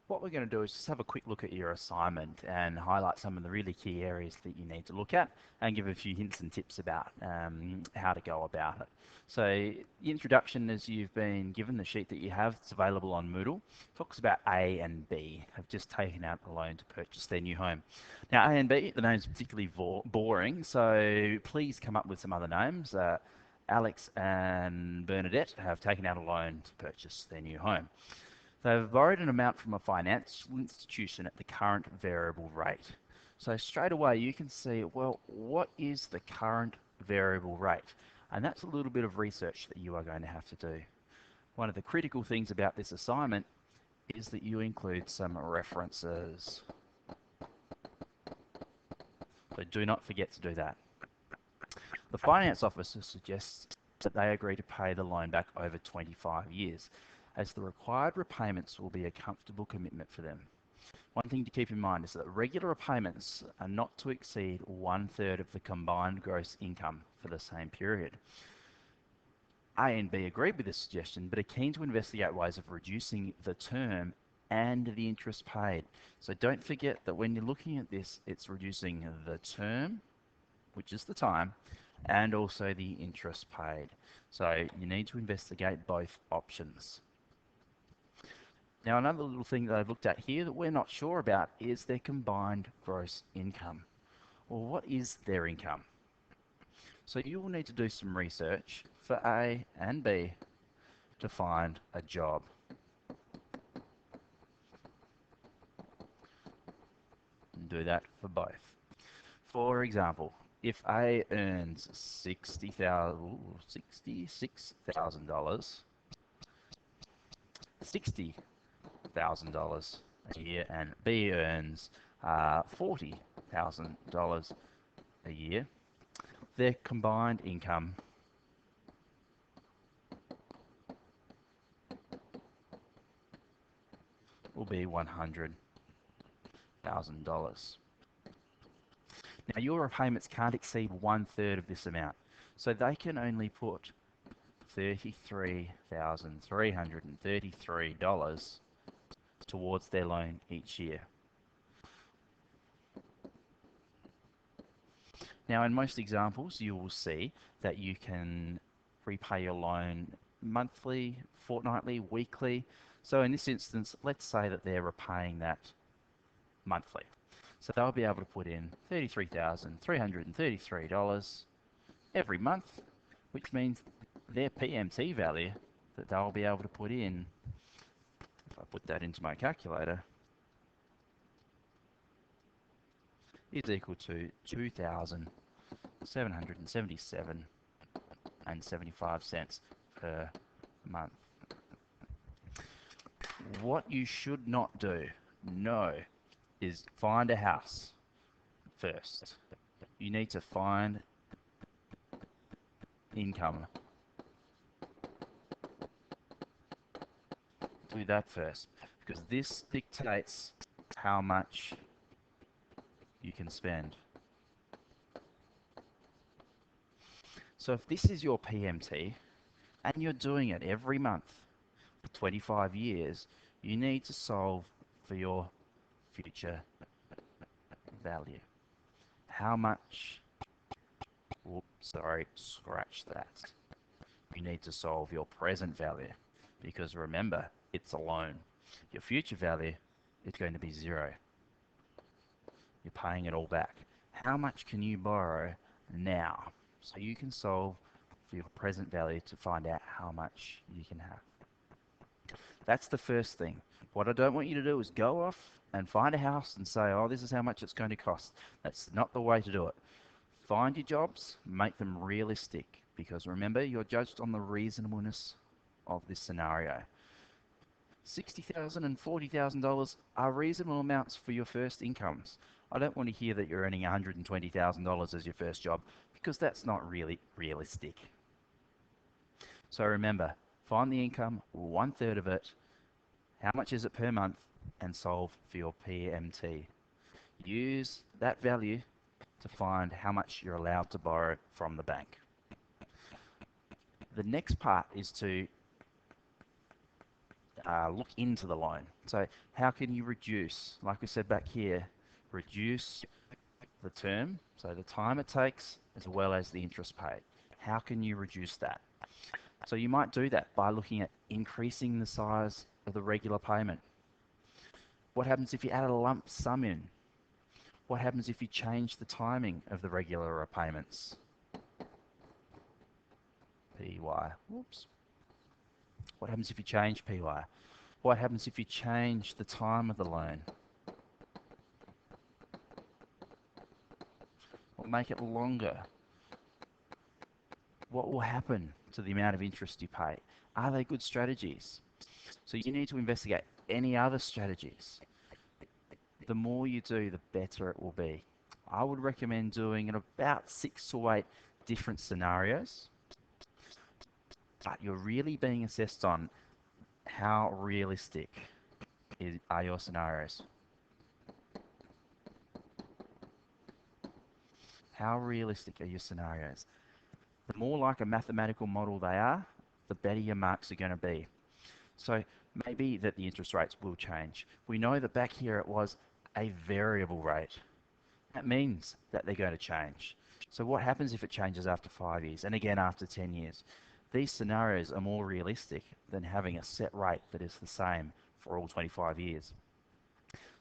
What we're going to do is just have a quick look at your assignment and highlight some of the really key areas that you need to look at and give a few hints and tips about how to go about it. So the introduction, as you've been given the sheet that you have, it's available on Moodle, talks about A and B have just taken out a loan to purchase their new home. Now A and B, the name's particularly boring, so please come up with some other names. Alex and Bernadette have taken out a loan to purchase their new home. They've borrowed an amount from a financial institution at the current variable rate. So straight away you can see, well, what is the current variable rate? And that's a little bit of research that you are going to have to do. One of the critical things about this assignment is that you include some references. So do not forget to do that. The finance officer suggests that they agree to pay the loan back over 25 years, as the required repayments will be a comfortable commitment for them. One thing to keep in mind is that regular repayments are not to exceed 1/3 of the combined gross income for the same period. A and B agreed with this suggestion, but are keen to investigate ways of reducing the term and the interest paid. So don't forget that when you're looking at this, it's reducing the term, which is the time, and also the interest paid. So you need to investigate both options. Now, another little thing that I've looked at here that we're not sure about is their combined gross income. Well, what is their income? So you will need to do some research for A and B to find a job. And do that for both. For example, if A earns $66,000 a year, and B earns $40,000 a year, their combined income will be $100,000. Now your repayments can't exceed 1/3 of this amount, so they can only put $33,333 towards their loan each year. Now in most examples you will see that you can repay your loan monthly, fortnightly, weekly. So in this instance, let's say that they're repaying that monthly. So they'll be able to put in $33,333 every month, which means their PMT value that they'll be able to put in, if I put that into my calculator, is equal to $2,777.75 per month. What you should not do, no, is find a house first. You need to find income. Do that first, because this dictates how much you can spend. So if this is your PMT and you're doing it every month for 25 years, you need to solve for your future value. How much, oops, sorry, scratch that. You need to solve your present value, because remember, it's a loan. Your future value is going to be zero. You're paying it all back. How much can you borrow now? So you can solve for your present value to find out how much you can have. That's the first thing. What I don't want you to do is go off and find a house and say, oh, this is how much it's going to cost. That's not the way to do it. Find your jobs, make them realistic, because remember, you're judged on the reasonableness of this scenario. $60,000 and $40,000 are reasonable amounts for your first incomes. I don't want to hear that you're earning $120,000 as your first job, because that's not really realistic. So remember, find the income, 1/3 of it, how much is it per month, and solve for your PMT. Use that value to find how much you're allowed to borrow from the bank. The next part is to look into the loan. So how can you reduce, like we said back here, reduce the term, so the time it takes, as well as the interest paid. How can you reduce that? So you might do that by looking at increasing the size of the regular payment. What happens if you add a lump sum in? What happens if you change the timing of the regular repayments? PY. Whoops. What happens if you change PY? What happens if you change the time of the loan? Or make it longer? What will happen to the amount of interest you pay? Are they good strategies? So you need to investigate any other strategies. The more you do, the better it will be. I would recommend doing in about 6 to 8 different scenarios, but you're really being assessed on how realistic are your scenarios. How realistic are your scenarios? The more like a mathematical model they are, the better your marks are going to be. So maybe that the interest rates will change. We know that back here it was a variable rate. That means that they're going to change. So what happens if it changes after 5 years and again after 10 years? These scenarios are more realistic than having a set rate that is the same for all 25 years.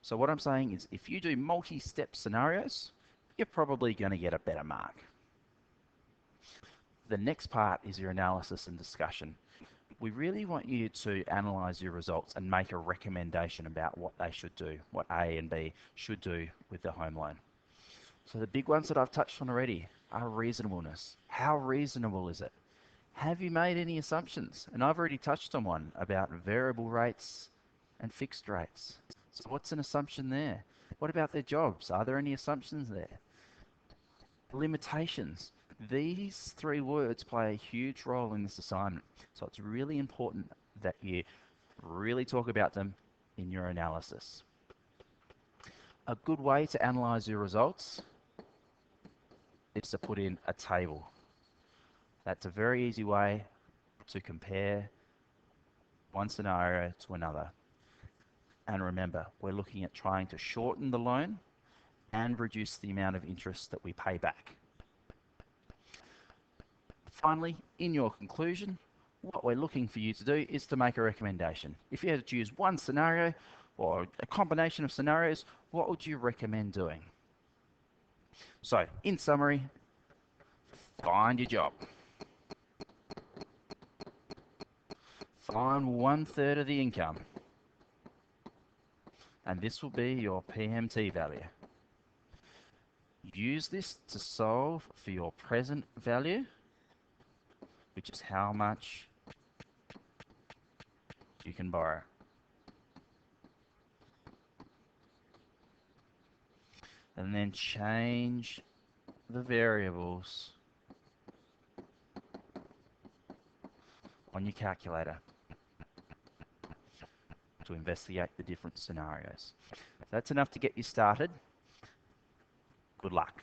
So what I'm saying is if you do multi-step scenarios, you're probably going to get a better mark. The next part is your analysis and discussion. We really want you to analyze your results and make a recommendation about what they should do, what A and B should do with the home loan. So the big ones that I've touched on already are reasonableness. How reasonable is it? Have you made any assumptions? And I've already touched on one about variable rates and fixed rates. So what's an assumption there? What about their jobs? Are there any assumptions there? Limitations. These 3 words play a huge role in this assignment. So it's really important that you really talk about them in your analysis. A good way to analyze your results is to put in a table. That's a very easy way to compare one scenario to another. And remember, we're looking at trying to shorten the loan and reduce the amount of interest that we pay back. Finally, in your conclusion, what we're looking for you to do is to make a recommendation. If you had to choose one scenario or a combination of scenarios, what would you recommend doing? So, in summary, find your job. Find 1/3 of the income. And this will be your PMT value. Use this to solve for your present value, which is how much you can borrow. And then change the variables on your calculator to investigate the different scenarios. If that's enough to get you started, good luck.